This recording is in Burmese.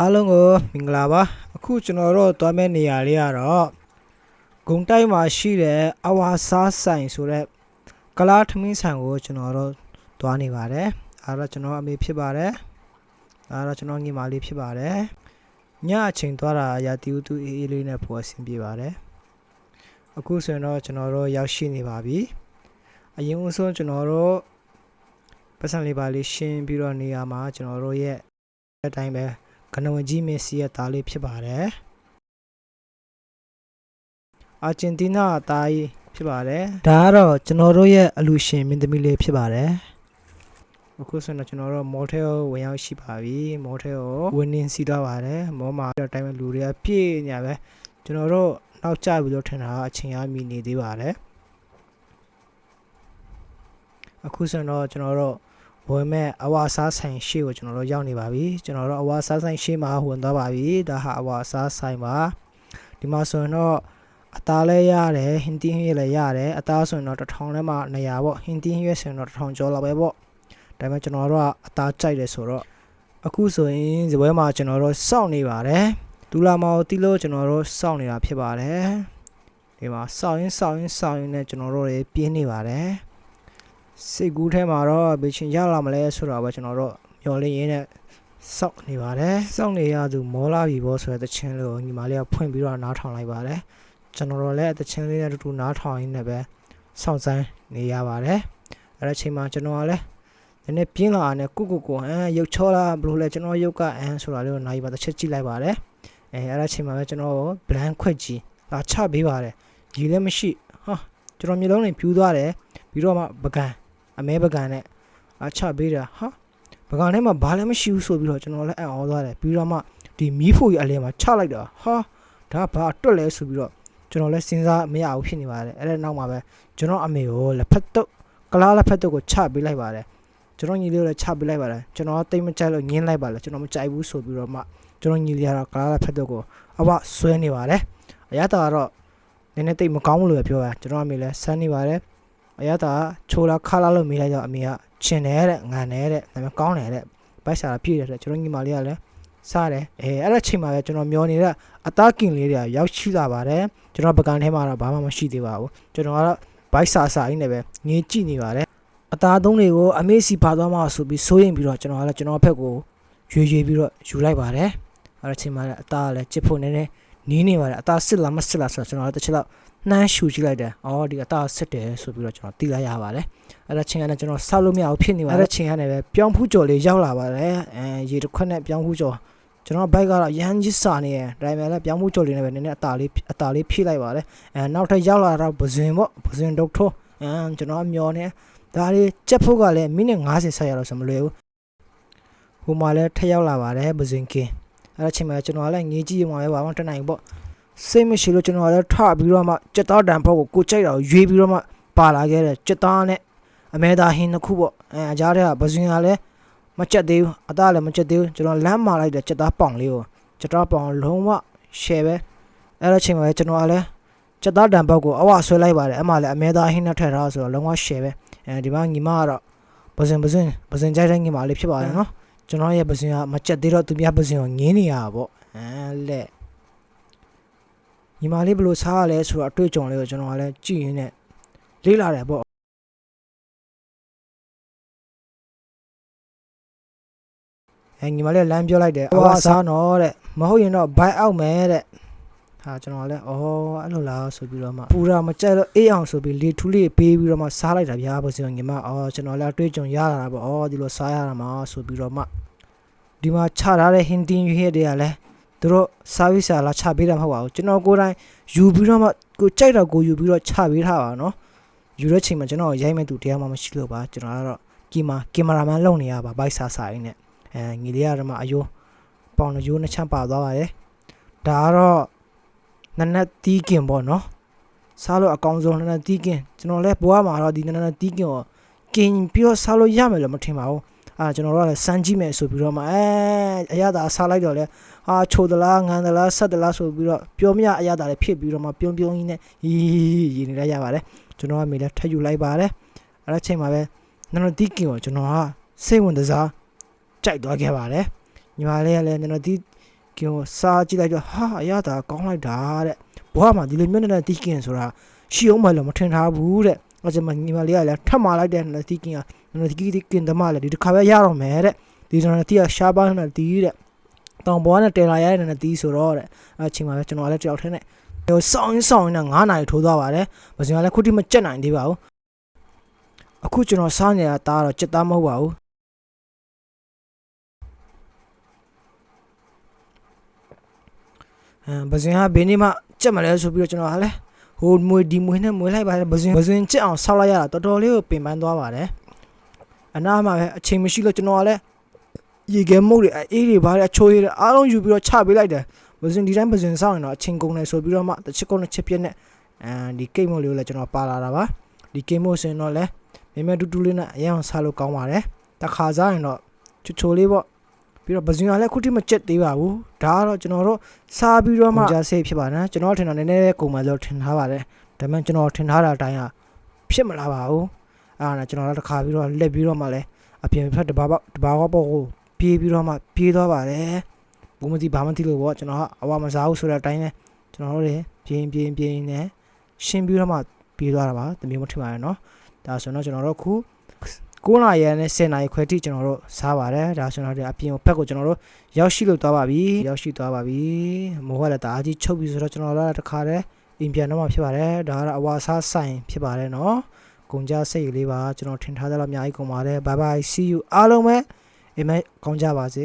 အားလုံးကိုမင်္ဂလာပါအခုကျွန်တော်တို့သွားမယ့်နေရာလေးကတော့ဂုံတိုက်မှာရှိတဲ့အဝါစားဆိုင်ဆိုတဲ့ကလားထမင်းဆိုင်ကိုကျွန်တော်တို့သွားနေပါတယ်အဲ့တော့ကျွန်တော်အမေဖြစ်ပါတယ်အဲ့တော့ကျွန်တော်ညီမလေးဖြစ်ပါတယ်ညအချိန်သွားတာရာတီဦးတူအေးအေးလေးနဲ့ပေါ်အဆင်ပြေပါတယ်အခုဆိုရင်တော့ကျွန်တော်တို့ရောက်ရှိနေပါပြီအရင်ဦးဆုံးကျွန်တော်တို့ပတ်စံလေးပါလေးရှင်းပြီးတော့နေရာမှာကျွန်တော်တို့ရဲ့အတိုင်းပဲကနဝကြီးမက်ဆီရဲ့သားလေးဖြစ်ပါတယ်အာဂျင်တီးနားသားကြီးဖြစ်ပါတယ်ဒါကတော့ကျွန်တော်တို့ရဲ့အလူရှင်မင်းသမီးလေးဖြစ်ပါတယ်အခုဆိုတော့ကျွန်တော်တို့မော်ထဲကိုဝင်ရောက်ရှိပါပြီမော်ထဲကိုဝင်နေစီတော့ပါတယ်မော်မှာအတိုင်းပဲလူတွေကပြည့်နေပဲကျွန်တော်တို့နောက်ကျပြီးတော့ထင်တာအချိန်အားမီနေသေးပါတယ်အခုဆိုတော့ကျွန်တော်တို့ဝင်မဲ့အဝါစားဆိုင်ရှေ့ကိုကျွန်တော်တို့ရောက်နေပါပြီကျွန်တော်တို့အဝါစားဆိုင်ရှေ့မှာဝင်သွားပါပြီဒါဟာအဝါစားဆိုင်ပါဒီမှာဆိုရင်တော့အသားလည်းရတယ်ဟင်းတင်းရွက်လည်းရတယ်အသားဆိုရင်တော့1000ထဲမှာ200ပေါ့ဟင်းတင်းရွက်ဆိုရင်တော့1000ကျော်လောက်ပဲပေါ့ဒါပေမဲ့ကျွန်တော်တို့ကအသားကြိုက်တယ်ဆိုတော့အခုဆိုရင်ဇပွဲမှာကျွန်တော်တို့စောင့်နေပါတယ်ဒူလာမောင်တီးလို့ကျွန်တော်တို့စောင့်နေတာဖြစ်ပါတယ်ဒီမှာစောင့်ရင်းနဲ့ကျွန်တော်တို့တွေပြင်းနေပါတယ်စိတ်ကူးထဲမှာတော့ဘယ်ချင်းရလာမလဲဆိုတော့ပဲကျွန်တော်တို့မျော်လင့်ရင်းနဲ့စောင့်နေပါတယ်စောင့်နေရသူမောလာပြီဘောဆိုတဲ့တခြင်းလေးကိုညီမလေးကဖွင့်ပြီးတော့နားထောင်လိုက်ပါတယ်ကျွန်တော်တို့လည်းတခြင်းလေးနဲ့တူတူနားထောင်ရင်းနဲ့ပဲစောင့်ဆိုင်းနေရပါတယ်အဲ့ဒီချိန်မှာကျွန်တော်ကလည်းနည်းနည်းပြင်းလာတယ်ကုရုပ်ချောလားဘလို့လဲကျွန်တော်ရုပ်ကဆိုတာလေးကိုနိုင်ပါတစ်ချက်ကြည့်လိုက်ပါတယ်အဲ့ဒီချိန်မှာပဲကျွန်တော်ကို blank ခွက်ကြီးလာချပေးပါတယ်ရေလည်းမရှိဟာကျွန်တော်မျိုးလုံးတွေပြူးသွားတယ်ပြီးတော့မှပကံအမဲပကံနဲ့အချပေးတာဟာပကံထဲမှာဘာလည်းမရှိဘူးဆိုပြီးတော့ကျွန်တော်လည်းအံ့ဩသွားတယ်ပြီးတော့မှဒီမီးဖိုကြီးအလဲမှာချလိုက်တာဟာဒါဘာတွက်လဲဆိုပြီးတော့ကျွန်တော်လည်းစဉ်းစားမရဘူးဖြစ်နေပါတယ်အဲ့ဒါနောက်မှာပဲကျွန်တော်အမေကိုလက်ဖက်တုပ်ကလားလက်ဖက်တုပ်ကိုချပေးလိုက်ပါတယ်ကျွန်တော်ညီလေးကိုလည်းချပေးလိုက်ပါတယ်ကျွန်တော်တိတ်မကြိုက်လို့ညင်းလိုက်ပါလေကျွန်တော်မကြိုက်ဘူးဆိုပြီးတော့မှကျွန်တော်ညီလေးကတော့ကလားလက်ဖက်တုပ်ကိုအဝဆွဲနေပါတယ်အရသာကတော့နည်းနည်းတိတ်မကောင်းဘူးလို့ပြောတာကျွန်တော်အမေလည်းဆန်းနေပါတယ်အရသာချိုးလာခါလာလို့မေးလိုက်တော့အမေကချင်တယ်တဲ့ငန်တယ်တဲ့ဒါပေမဲ့ကောင်းတယ်တဲ့ဘိုက်စာပြည့်တယ်တဲ့ကျွန်တော်ညီမလေးကလည်းစားတယ်အဲ့ဒါချိန်မှာပဲကျွန်တော်မျောနေတဲ့အသားကင်လေးတွေရောက်ရှိလာပါတယ်ကျွန်တော်ပကံထဲမှာတော့ဘာမှမရှိသေးပါဘူးကျွန်တော်ကတော့ဘိုက်စာစာကြီးနဲ့ပဲငင်းကြည့်နေပါတယ်အသားသုံးတွေကိုအမေစီပါသွားမှဆိုပြီးစိုးရင်ပြီးတော့ကျွန်တော်ကလည်းကျွန်တော်ဘက်ကိုရွေပြီးတော့ယူလိုက်ပါတယ်အဲ့ဒါချိန်မှာလည်းအသားကလည်းချစ်ဖို့နည်းနည်းနီးနေပါတယ်အသားစစ်လားမစစ်လားဆိုတော့ကျွန်တော်လည်းတစ်ချက်လောက်နှမ်းရှူကြည့်လိုက်တယ်အော်ဒီအသားစစ်တယ်ဆိုပြီးတော့ကျွန်တော်သိလိုက်ရပါတယ်အဲ့ဒါချင်းကနေကျွန်တော်ဆောက်လို့မရဘူးဖြစ်နေပါတယ်အဲ့ဒါချင်းကနေပဲပြောင်းဖူးကြော်လေးရောက်လာပါတယ်ရေတစ်ခွက်နဲ့ပြောင်းဖူးကြော်ကျွန်တော်ဘိုက်ကတော့ရမ်းကြီးစာနေတယ်ဒါပေမဲ့လည်းပြောင်းဖူးကြော်လေးနဲ့ပဲနည်းနည်းအသားလေးဖြည့်လိုက်ပါတယ်နောက်ထပ်ရောက်လာတော့ပဇင်ပေါ့ပဇင်ဒုတ်ထိုးကျွန်တော်မျောနေဒါလေးကြက်ဖို့ကလည်းမိနစ်50ဆက်ရတော့ဆိုမလွယ်ဘူးဟိုမှာလည်းထက်ရောက်လာပါတယ်ပဇင်ကင်းအဲ့ဒါချင်းမှာကျွန်တော်လည်းငေးကြည့်ရမှာပဲဘာမှတနိုင်ပေါ့စိတ်မရှိလို့ကျွန်တော်လည်းထပြီးတော့မှကြက်သားတံဖောက်ကိုကြိုက်တာကိုရွေးပြီးတော့မှပါလာခဲ့တယ်ကြက်သားနဲ့အမဲသားဟင်းတစ်ခုပေါ့အကြားထဲကပဇင်ကလည်းမကြက်သေးဘူးအသားလည်းမကြက်သေးဘူးကျွန်တော်လမ်းမာလိုက်တယ်ကြက်သားပေါင်လေးကိုကြက်သားပေါင်လုံးဝရှယ်ပဲအဲ့ဒါချိန်မှာကျွန်တော်လည်းကြက်သားတံဖောက်ကိုအဝဆွဲလိုက်ပါတယ်အမှလည်းအမဲသားဟင်းနဲ့ထည့်ထားဆိုတော့လုံးဝရှယ်ပဲဒီမှာညီမကတော့ပဇင်ကြိုက်တဲ့ညီမလေးဖြစ်ပါတယ်နော်ကျွန်တော်ရဲ့ပဇင်ကမကြက်သေးတော့သူများပဇင်ကိုငင်းနေရတာပေါ့လက်ညီမလေးဘယ်လိုစားရလဲဆိုတော့အတွေ့အကြုံလေးကိုကျွန်တော်ကလည်းကြည့်ရင်းနဲ့လေ့လာတယ်ပေါ့ညီမလေးလမ်းပြောလိုက်တယ်အဝါစားနော်တဲ့မဟုတ်ရင်တော့ဘိုက်အောက်မယ်တဲ့ဟာကျွန်တော်ကလည်းအဲ့လိုလားဆိုပြီးတော့မှပူတာမကြက်တော့အေးအောင်ဆိုပြီးလေထူးလေးပေးပြီးတော့မှစားလိုက်တာဗျာပေါ့ဆိုညီမကျွန်တော်လည်းအတွေ့အကြုံရလာတာပေါ့ဒီလိုစားရတာမှာဆိုပြီးတော့မှဒီမှာချထားတဲ့ဟင်းတင်းရွက်တွေကလည်းသူတို့ service လာချပေးတာမဟုတ်ပါဘူးကျွန်တော်ကိုယ်တိုင်ယူပြီးတော့မှကိုကြိုက်တော့ကိုယူပြီးတော့ချပေးထားပါနော်ယူတဲ့ချိန်မှာကျွန်တော်ရိုက်မဲ့သူတရားမှမရှိလို့ပါကျွန်တော်ကတော့ကင်မရာမန်လုပ်နေရပါဘိုက်စာစာရင်းနဲ့ညီလေးကတော့မှအယိုးပေါင်အယိုးနှစ်ချမ်းပါသွားပါတယ်ဒါကတော့နနက်တီးကင်ပေါ့နော်စားလို့အကောင်းဆုံးနနက်တီးကင်ကျွန်တော်လည်းဘွားမှာတော့ဒီနနက်တီးကင်ကိုကင်ပြီးတော့စားလို့ရမယ်လို့မထင်ပါဘူးကျွန်တော်တို့ကလည်းစမ်းကြည့်မယ်ဆိုပြီးတော့မှအရသာစားလိုက်တော့လဲချိုသလားငန်းသလားဆက်သလားဆိုပြီးတော့ပြောမရအရသာလည်းဖြစ်ပြီးတော့မှပြုံးကြီးနဲ့ရည်နေလိုက်ရပါတယ်ကျွန်တော်ကမေလည်းထပ်ယူလိုက်ပါတယ်အဲ့ဒါချိန်မှာပဲနနက်တီးကင်ကိုကျွန်တော်ကစိတ်ဝင်စားကြိုက်သွားခဲ့ပါတယ်ညီမလေးကလည်းနနက်တီး ကင်ကိုစားကြည့်လိုက်တော့ဟာအရသာကောင်းလိုက်တာတဲ့ဘွားမှာဒီလိုမျိုးနဲ့တီးကင်ဆိုတာရှိအောင်မလို့မထင်ထားဘူးတဲ့အဲ့ကျမညီမလေးကလည်းထပ်မာလိုက်တဲ့တီးကင်ကတီးကင်သမားလည်းဒီတစ်ခါပဲရတော့မယ်တဲ့ဒီတော့တီးကရှားပါးနဲ့တီးတဲ့တောင်ပေါ်နဲ့တယ်လာရတဲ့နဲ့တီးဆိုတော့တဲ့အချိန်မှာပဲကျွန်တော်လည်းတယောက်ထဲနဲ့ဟိုစောင်းနဲ့9နာရီထိုးသွားပါတယ်မစင်ကလည်းခုထိမကြက်နိုင်သေးပါဘူးအခုကျွန်တော်စားနေတာတားတော့ကြက်သားမဟုတ်ပါဘူးဘဇင်ကဘယ်နေ့မှကြက်မလဲဆိုပြီးတော့ကျွန်တော်ဟာလဲဟိုမွေဒီမွေနဲ့မွေလိုက်ပါတယ်ဘဇင်ကြက်အောင်ဆောက်လိုက်ရတာတော်တော်လေးကိုပင်ပန်းသွားပါတယ်အနားမှာပဲအချိန်မရှိလို့ကျွန်တော်ကလည်းရေခဲမုတ်တွေအေးတွေဘာတွေအချိုးရည်အားလုံးယူပြီးတော့ချပေးလိုက်တယ်ဘဇင်ဒီတိုင်းဘဇင်ဆောက်ရင်တော့အချိန်ကုန်တယ်ဆိုပြီးတော့မှတစ်ချက်ကုန်တစ်ချက်ပြက်နဲ့ဒီကိတ်မုတ်လေးကိုလည်းကျွန်တော်ပါလာတာပါဒီကိတ်မုတ်စင်တော့လည်းမြဲတူလေးနဲ့အရင်စားလို့ကောင်းပါတယ်တခါစားရင်တော့ချိုလေးပေါ့ပြီးတော့ဘဇင်ကလည်းခုထိမကြက်သေးပါဘူးဒါကတော့ကျွန်တော်တို့စားပြီးတော့မှကြာစိတ်ဖြစ်ပါတယ်ကျွန်တော်ထင်တာနည်းနည်းကုန်မယ်လို့ထင်ထားပါတယ်ဒါပေမဲ့ကျွန်တော်ထင်ထားတာအတိုင်းကဖြစ်မလာပါဘူးအဲ့ဒါနဲ့ကျွန်တော်တို့တစ်ခါပြီးတော့လက်ပြီးတော့မှလည်းအပြင်ဖက်တဘာပေါ့ကိုပြေးပြီးတော့မှပြေးသွားပါတယ်ဘူးမသိဘာမှမသိလို့ပေါ့ကျွန်တော်ကအဝမစားဘူးဆိုတဲ့အတိုင်းနဲ့ကျွန်တော်တို့တွေပြင်းနဲ့ရှင်းပြီးတော့မှပြေးသွားတာပါတမျိုးမထင်ပါနဲ့နော်ဒါဆိုတော့ကျွန်တော်တို့ခု9နာရီနဲ့10နာရီခွဲထိကျွန်တော်တို့စားပါတယ်ဒါဆိုတော့အပြင်ဘက်ကိုကျွန်တော်တို့ရောက်ရှိလို့သွားပါပြီမိုးကလည်းတအားကြီးချုပ်ပြီဆိုတော့ကျွန်တော်တို့တခါတည်းအိမ်ပြန်တော့မှဖြစ်ပါတယ်ဒါကတော့အဝါစားဆိုင်ဖြစ်ပါတယ်နော်ကုန်ကြစိတ်လေးပါကျွန်တော်ထင်ထားသလောက်အများကြီးကုန်ပါတယ် bye bye see you အားလုံးပဲအိမ်မက်ကောင်းကြပါစေ